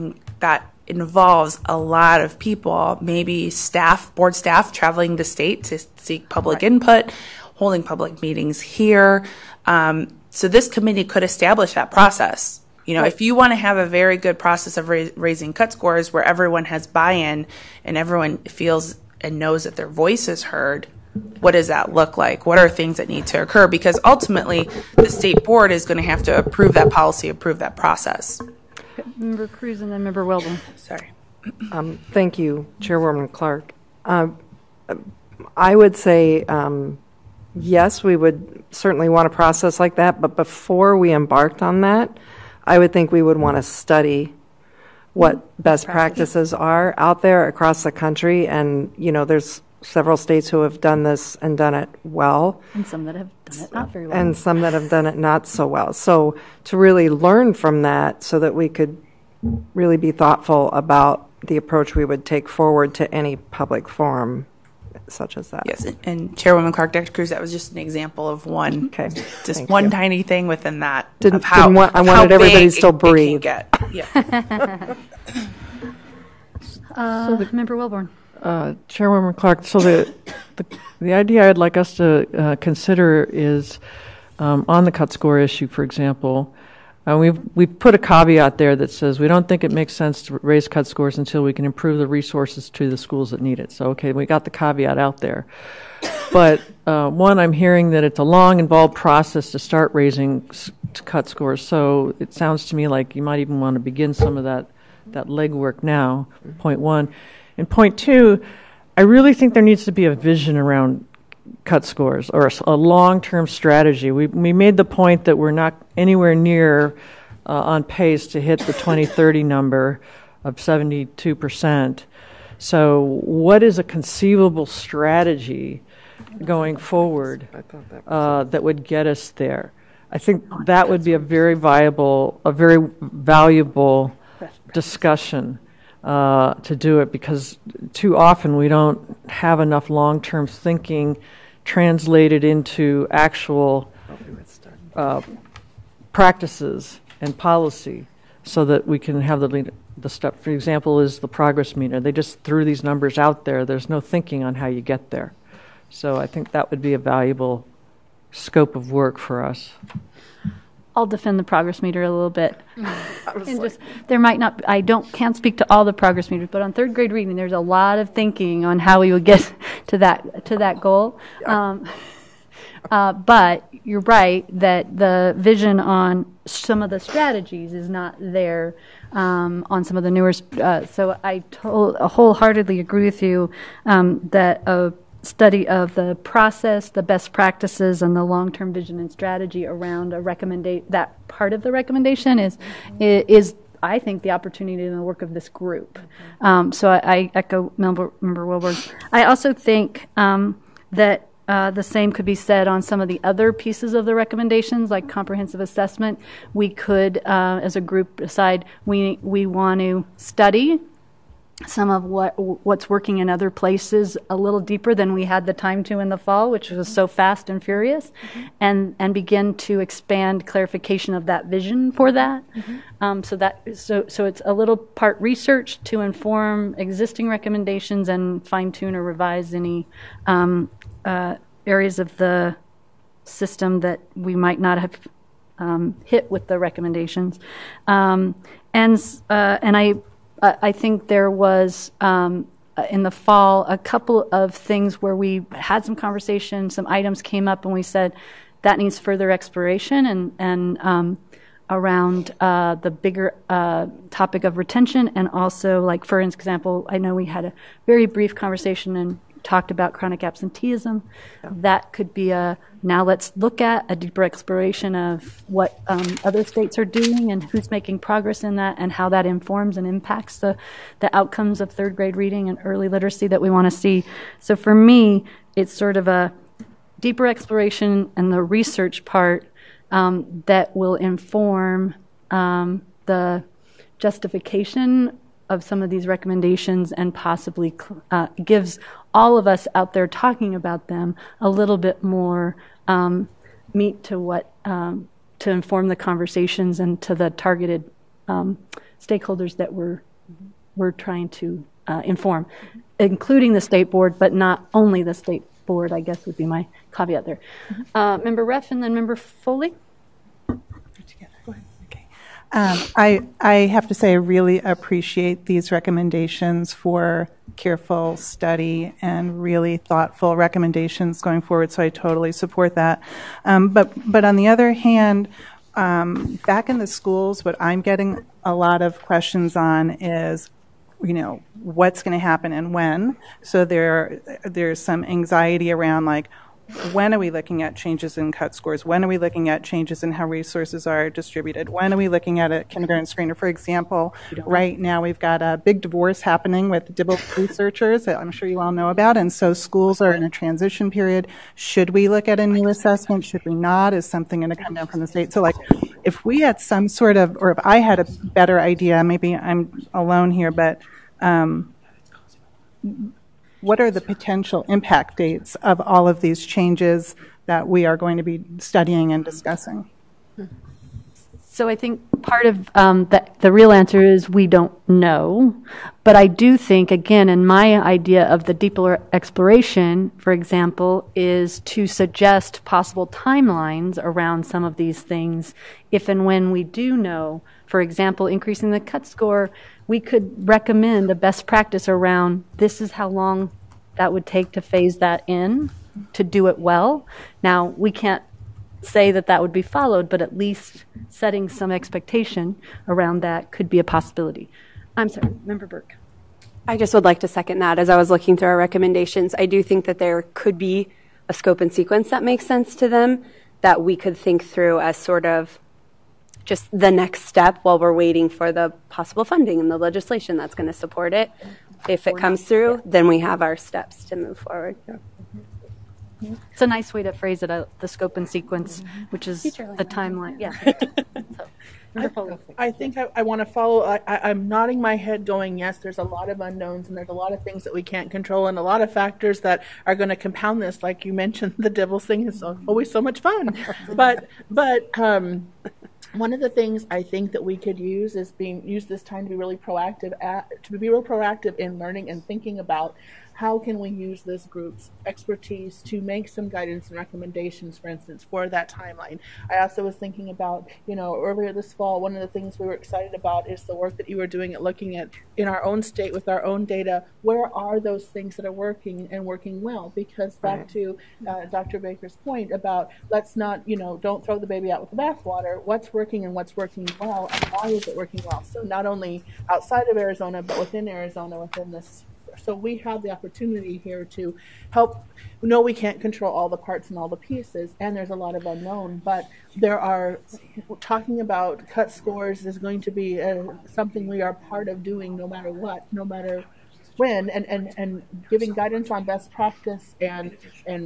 Speaker 5: involves a lot of people, maybe staff, board staff traveling the state to seek public input, holding public meetings here. So this committee could establish that process. You know, if you want to have a very good process of raising cut scores where everyone has buy-in and everyone feels and knows that their voice is heard, what does that look like? What are things that need to occur? Because ultimately, the state board is going to have to approve that policy, approve that process.
Speaker 2: Member Cruz and then Member Weldon.
Speaker 5: Sorry.
Speaker 1: Thank you, Chairwoman Clark. I would say, yes, we would certainly want a process like that, but before we embarked on that, I would think we would want to study what best practices are out there across the country. And, you know, there's several states who have done this and done it well.
Speaker 2: And some that have done it not very well.
Speaker 1: And some that have done it not so well. So to really learn from that so that we could really be thoughtful about the approach we would take forward to any public forum such as that.
Speaker 5: Yes, and Chairwoman Clark, Dr. Cruz, that was just an example of one, just one tiny thing within that.
Speaker 1: I wanted everybody to still breathe.
Speaker 5: Yeah.
Speaker 2: Member Wilborn.
Speaker 4: Chairwoman Clark, so the idea I'd like us to consider is on the cut score issue, for example. We've put a caveat there that says we don't think it makes sense to raise cut scores until we can improve the resources to the schools that need it. So, okay, we got the caveat out there. But one, I'm hearing that it's a long, involved process to start raising cut scores. So it sounds to me like you might even want to begin some of that legwork now, point one. And point two, I really think there needs to be a vision around cut scores or a long-term strategy. We made the point that we're not anywhere near on pace to hit the 2030 number of 72%. So what is a conceivable strategy going forward that would get us there? I think that would be a very valuable discussion. to do it, because too often we don't have enough long-term thinking translated into actual practices and policy, so that we can have the step. For example, is the progress meter. They just threw these numbers out there. There's no thinking on how you get there. So I think that would be a valuable scope of work for us.
Speaker 2: I'll defend the progress meter a little bit. And just, there might not, can't speak to all the progress meters, but on third grade reading, there's a lot of thinking on how we would get to that goal. Yeah. But you're right that the vision on some of the strategies is not there on some of the newer. So I wholeheartedly agree with you that a study of the process, the best practices, and the long-term vision and strategy around that part of the recommendation is I think the opportunity in the work of this group. So I echo Member Wilburn. I also think that the same could be said on some of the other pieces of the recommendations, like comprehensive assessment. We could, as a group, decide we want to study some of what's working in other places a little deeper than we had the time to in the fall, which was so fast and furious, and begin to expand clarification of that vision for that. So it's a little part research to inform existing recommendations and fine tune or revise any areas of the system that we might not have hit with the recommendations, I think there was, in the fall, a couple of things where we had some conversation, some items came up, and we said that needs further exploration and around the bigger topic of retention, and also, like, for example, I know we had a very brief conversation and talked about chronic absenteeism. Yeah. That could be now let's look at a deeper exploration of what other states are doing and who's making progress in that, and how that informs and impacts the outcomes of third grade reading and early literacy that we want to see. So for me, it's sort of a deeper exploration and the research part that will inform the justification of some of these recommendations, and possibly gives all of us out there talking about them a little bit more meat to what to inform the conversations and to the targeted stakeholders that we're trying to inform, including the state board, but not only the state board, I guess would be my caveat there. Member Reff and then Member Foley.
Speaker 6: I have to say I really appreciate these recommendations for careful study and really thoughtful recommendations going forward, so I totally support that. But on the other hand, back in the schools, what I'm getting a lot of questions on is, what's going to happen and when. So there's some anxiety around, like, when are we looking at changes in cut scores? When are we looking at changes in how resources are distributed? When are we looking at a kindergarten screener? For example, right now we've got a big divorce happening with Dibble researchers that I'm sure you all know about, and so schools are in a transition period. Should we look at a new assessment? Should we not? Is something going to come down from the state? So, like, if we had some sort of, or if I had a better idea, maybe I'm alone here, but what are the potential impact dates of all of these changes that we are going to be studying and discussing?
Speaker 2: So I think part of the real answer is we don't know. But I do think, again, in my idea of the deeper exploration, for example, is to suggest possible timelines around some of these things. If and when we do know, for example, increasing the cut score, we could recommend a best practice around this is how long that would take to phase that in to do it well. Now, we can't say that would be followed, but at least setting some expectation around that could be a possibility. I'm sorry, Member Burke.
Speaker 10: I just would like to second that. As I was looking through our recommendations, I do think that there could be a scope and sequence that makes sense to them that we could think through as sort of just the next step while we're waiting for the possible funding and the legislation that's going to support it. If it comes through, then we have our steps to move forward.
Speaker 2: It's a nice way to phrase it, the scope and sequence, which is the timeline. Yeah. So,
Speaker 9: I think I want to follow. I'm nodding my head going, yes, there's a lot of unknowns and there's a lot of things that we can't control and a lot of factors that are going to compound this. Like you mentioned, the devil's thing is always so much fun. but one of the things I think that we could use is use this time to be really proactive in learning and thinking about how can we use this group's expertise to make some guidance and recommendations, for instance, for that timeline. I also was thinking about, earlier this fall, one of the things we were excited about is the work that you were doing at looking at in our own state with our own data, where are those things that are working and working well? Because back to Dr. Baker's point about let's not, don't throw the baby out with the bathwater. What's working and what's working well and why is it working well? So not only outside of Arizona, but within Arizona, within this. So we have the opportunity here to help. No, we can't control all the parts and all the pieces, and there's a lot of unknown, but talking about cut scores is going to be something we are part of doing no matter what, no matter when, and giving guidance on best practice and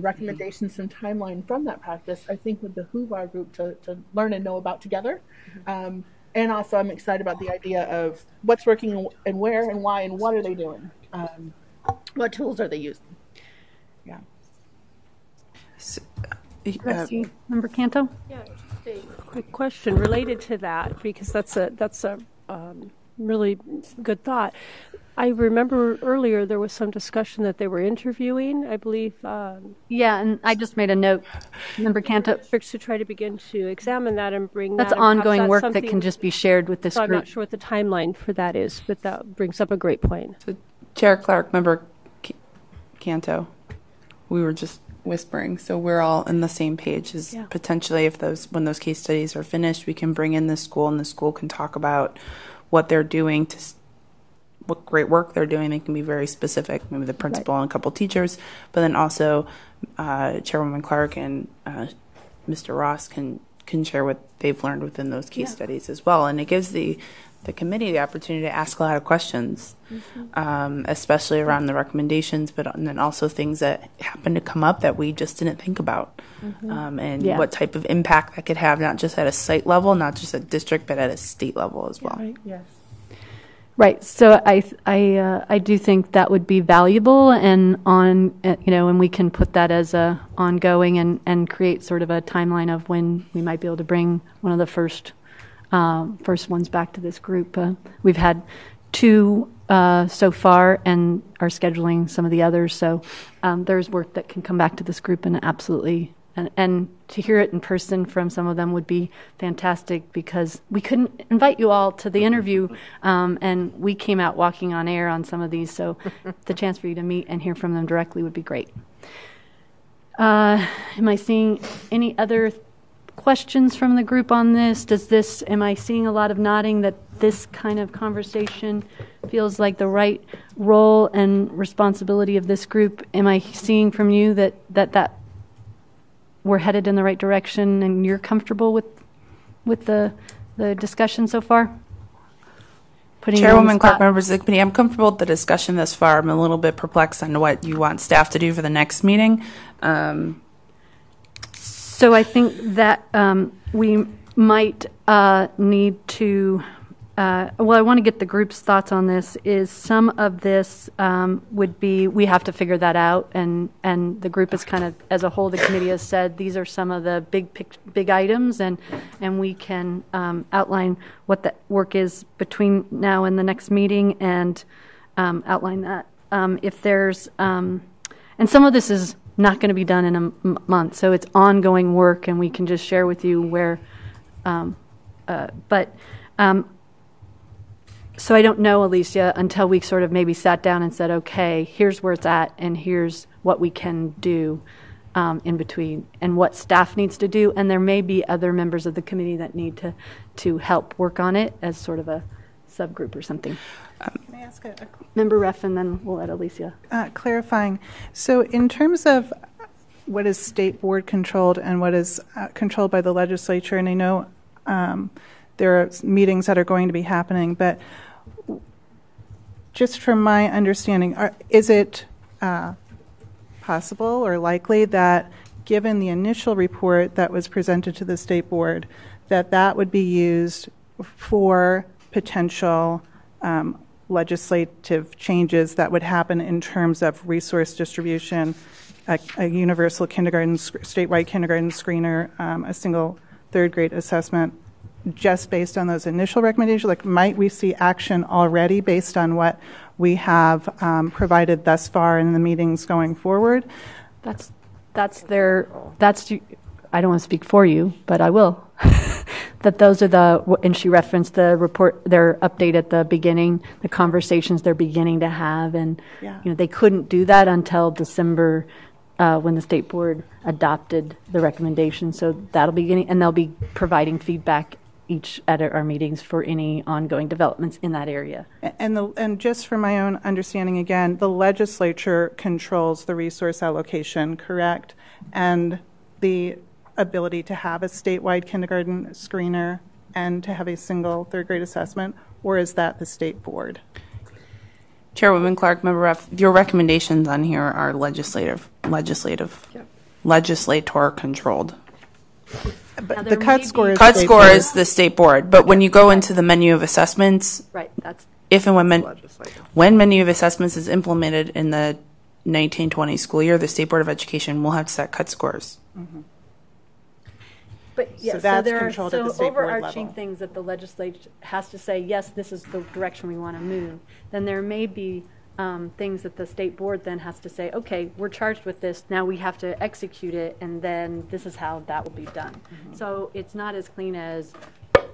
Speaker 9: recommendations and timeline from that practice, I think would behoove our group to learn and know about together. And also I'm excited about the idea of what's working and where and why and what are they doing. What tools are they using? Yeah.
Speaker 2: Member Canto?
Speaker 11: Yeah, just a quick question related to that, because that's a really good thought. I remember earlier there was some discussion that they were interviewing, I believe.
Speaker 2: Yeah, and I just made a note, Member Canto,
Speaker 11: to try to begin to examine that and bring
Speaker 2: that's
Speaker 11: that.
Speaker 2: ongoing work that can just be shared with this
Speaker 11: so
Speaker 2: group.
Speaker 11: I'm not sure what the timeline for that is, but that brings up a great point.
Speaker 5: So, Chair Clark, Member Canto, we were just whispering, so we're all on the same page. As potentially, when those case studies are finished, we can bring in the school, and the school can talk about what they're doing what great work they're doing. They can be very specific, maybe the principal and a couple teachers, but then also Chairwoman Clark and Mr. Ross can share what they've learned within those case studies as well. And it gives the committee the opportunity to ask a lot of questions, especially around the recommendations, and then also things that happen to come up that we just didn't think about, and what type of impact that could have, not just at a site level, not just at district, but at a state level as well.
Speaker 9: Right. Yes.
Speaker 2: Right. So I do think that would be valuable, and and we can put that as a ongoing and create sort of a timeline of when we might be able to bring one of the first ones back to this group. We've had 2 so far and are scheduling some of the others. So there's work that can come back to this group, and absolutely. And to hear it in person from some of them would be fantastic, because we couldn't invite you all to the interview, and we came out walking on air on some of these. So the chance for you to meet and hear from them directly would be great. Am I seeing any other questions from the group on this? Am I seeing a lot of nodding that this kind of conversation feels like the right role and responsibility of this group? Am I seeing from you that we're headed in the right direction and you're comfortable with the discussion so far?
Speaker 5: Chairwoman Clark, members of the committee, I'm comfortable with the discussion thus far. I'm a little bit perplexed on what you want staff to do for the next meeting.
Speaker 2: So I think that we might need to, I want to get the group's thoughts on this. Is some of this would be, we have to figure that out, and the group is kind of, as a whole, the committee has said, these are some of the big items, and we can outline what the work is between now and the next meeting, and outline that. If there's, and some of this is not going to be done in a month, so it's ongoing work, and we can just share with you where, so I don't know, Alicia, until we sort of maybe sat down and said, okay, here's where it's at, and here's what we can do in between, and what staff needs to do, and there may be other members of the committee that need to help work on it as sort of a subgroup or something.
Speaker 6: Can I ask a
Speaker 2: Member Reff, and then we'll let Alicia.
Speaker 6: Clarifying. So in terms of what is state board controlled and what is controlled by the legislature, and I know there are meetings that are going to be happening, but just from my understanding, is it possible or likely that, given the initial report that was presented to the state board, that would be used for potential legislative changes that would happen in terms of resource distribution, a universal kindergarten, statewide kindergarten screener, a single third grade assessment, just based on those initial recommendations? Like, might we see action already based on what we have provided thus far in the meetings going forward?
Speaker 2: That's I don't want to speak for you, but I will. That those are and she referenced the report, their update at the beginning, the conversations they're beginning to have, and they couldn't do that until December when the state board adopted the recommendation. So that'll be getting, and they'll be providing feedback each at our meetings for any ongoing developments in that area.
Speaker 6: And just for my own understanding, again, the legislature controls the resource allocation, correct? And the ability to have a statewide kindergarten screener and to have a single third grade assessment, or is that the state board?
Speaker 5: Chairwoman Clark, Member Ref, your recommendations on here are legislator controlled.
Speaker 6: But the cut score is
Speaker 5: the state board. But when you go into the menu of assessments,
Speaker 2: right? That's
Speaker 5: if and when menu of assessments is implemented in the 1920 school year, the State Board of Education will have to set cut scores.
Speaker 6: Mm-hmm.
Speaker 2: But
Speaker 6: so that's
Speaker 2: there
Speaker 6: controlled
Speaker 2: are
Speaker 6: at the state board
Speaker 2: overarching
Speaker 6: level.
Speaker 2: things that the legislature has to say, yes, this is the direction we want to move. Then there may be things that the state board then has to say, okay, we're charged with this, now we have to execute it, and then this is how that will be done. Mm-hmm. So it's not as clean as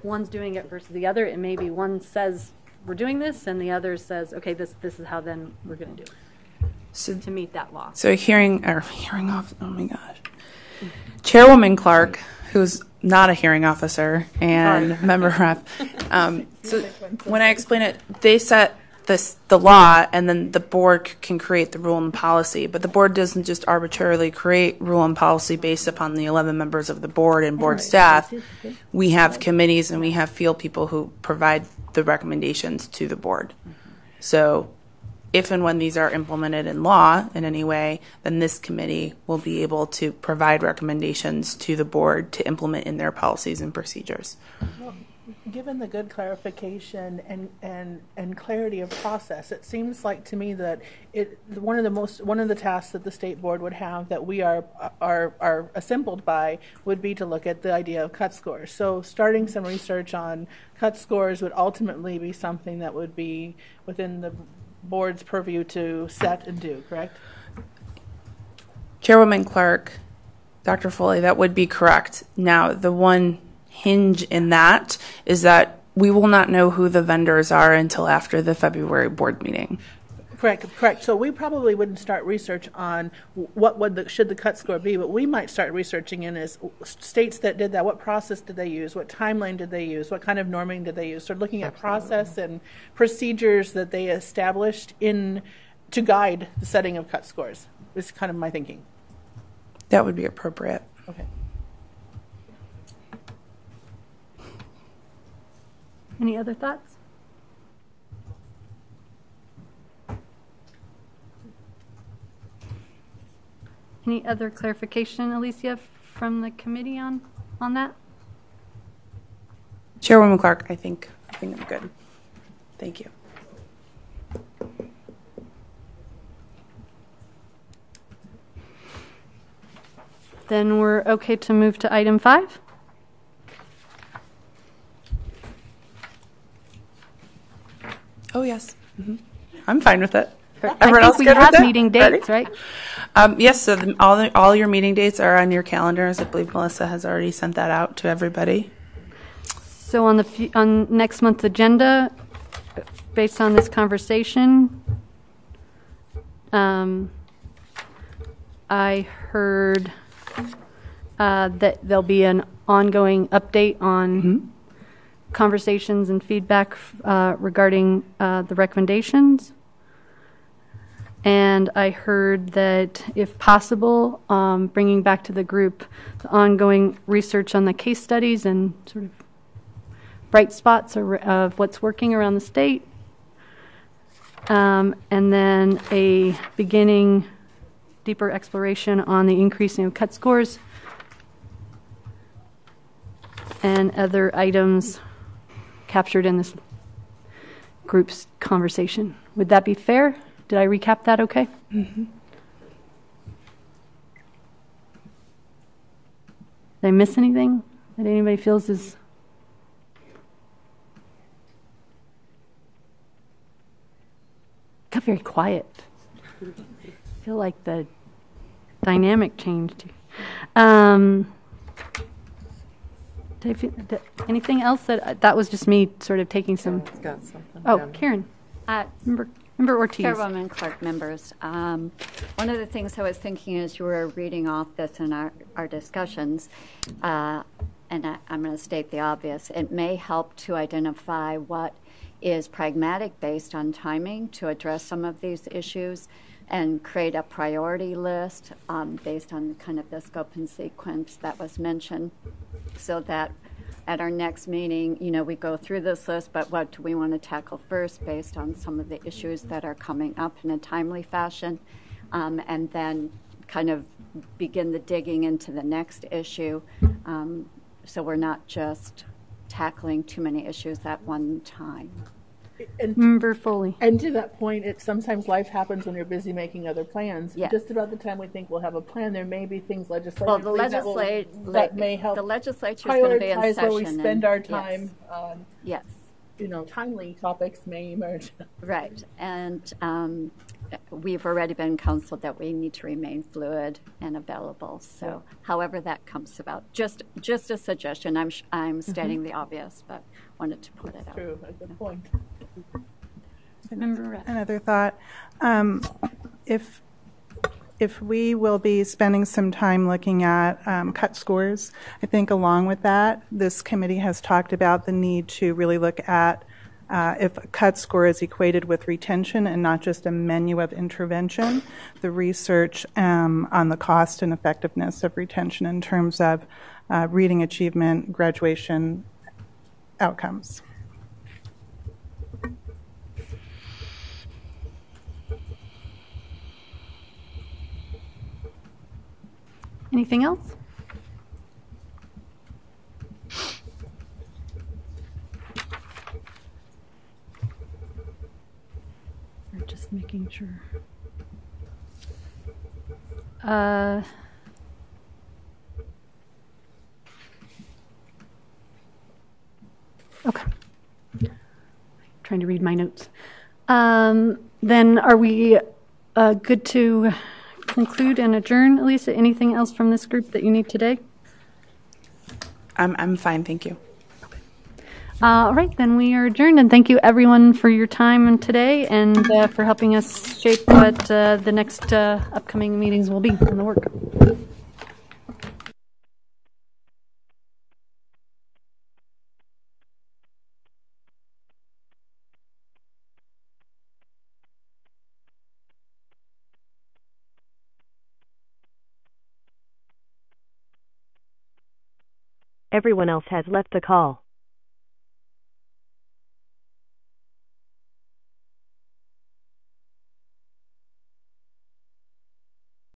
Speaker 2: one's doing it versus the other. It may be one says we're doing this, and the other says, okay, this is how then we're going to do it. So to meet that law.
Speaker 5: So hearing off. Oh my gosh, Chairwoman Clark, who's not a hearing officer, and Member Rep. So when I explain it, they set the law, and then the board can create the rule and policy. But the board doesn't just arbitrarily create rule and policy based upon the 11 members of the board and board staff. We have committees and we have field people who provide the recommendations to the board. So if and when these are implemented in law in any way, then this committee will be able to provide recommendations to the board to implement in their policies and procedures.
Speaker 9: Well, given the good clarification and clarity of process, it seems like to me that one of the tasks that the state board would have that we are assembled by would be to look at the idea of cut scores. So starting some research on cut scores would ultimately be something that would be within the board's purview to set and do, correct?
Speaker 5: Chairwoman Clark, Dr. Foley, that would be correct. Now, the one hinge in that is that we will not know who the vendors are until after the February board meeting.
Speaker 9: Correct. So we probably wouldn't start research on should the cut score be, but we might start researching in as states that did that, what process did they use, what timeline did they use, what kind of norming did they use. So looking at process and procedures that they established to guide the setting of cut scores is kind of my thinking.
Speaker 5: That would be appropriate.
Speaker 9: Okay.
Speaker 2: Any other thoughts? Any other clarification, Alicia, from the committee on that?
Speaker 5: Chairwoman Clark, I think I'm good. Thank you.
Speaker 2: Then we're okay to move to item 5.
Speaker 5: Oh, yes. Mm-hmm. I'm fine with it.
Speaker 2: Everyone else good with it? I think we have meeting dates, right?
Speaker 5: Yes, so all your meeting dates are on your calendars. I believe Melissa has already sent that out to everybody.
Speaker 2: So on next month's agenda, based on this conversation, I heard that there'll be an ongoing update on conversations and feedback regarding the recommendations. And I heard that, if possible, bringing back to the group the ongoing research on the case studies and sort of bright spots of what's working around the state. And then a beginning deeper exploration on the increasing of cut scores and other items captured in this group's conversation. Would that be fair? Did I recap that okay?
Speaker 5: Mm-hmm.
Speaker 2: Did I miss anything that anybody feels is... Got very quiet. I feel like the dynamic changed. Anything else that was just me sort of taking some...
Speaker 1: Got something.
Speaker 2: Oh,
Speaker 1: Yeah.
Speaker 2: Karen. Member Ortiz.
Speaker 12: Chairwoman Clark, members. One of the things I was thinking as you were reading off this in our discussions, and I'm going to state the obvious, it may help to identify what is pragmatic based on timing to address some of these issues and create a priority list based on kind of the scope and sequence that was mentioned, so that at our next meeting, we go through this list, but what do we want to tackle first based on some of the issues that are coming up in a timely fashion, and then kind of begin the digging into the next issue, so we're not just tackling too many issues at one time.
Speaker 2: Member Foley.
Speaker 9: And to that point, sometimes life happens when you're busy making other plans.
Speaker 12: Yes.
Speaker 9: Just about the time we think we'll have a plan, there may be things legislatively that may help
Speaker 12: the legislature is going to be in
Speaker 9: prioritize
Speaker 12: session.
Speaker 9: where we spend our time on,
Speaker 12: Yes.
Speaker 9: timely topics may emerge.
Speaker 12: Right. And we've already been counseled that we need to remain fluid and available. So however that comes about, just a suggestion. I'm stating the obvious, but wanted to put it out.
Speaker 9: True, a good point.
Speaker 6: Another thought, if we will be spending some time looking at cut scores, I think along with that, this committee has talked about the need to really look at if a cut score is equated with retention and not just a menu of intervention, the research on the cost and effectiveness of retention in terms of reading achievement, graduation outcomes.
Speaker 2: Anything else? We're just making sure. Okay. Trying to read my notes. Then are we good to conclude and adjourn? Elisa, anything else from this group that you need today?
Speaker 5: I'm fine, thank you.
Speaker 2: All right, then we are adjourned, and thank you everyone for your time today and for helping us shape what the next upcoming meetings will be in the work.
Speaker 13: Everyone else has left the call.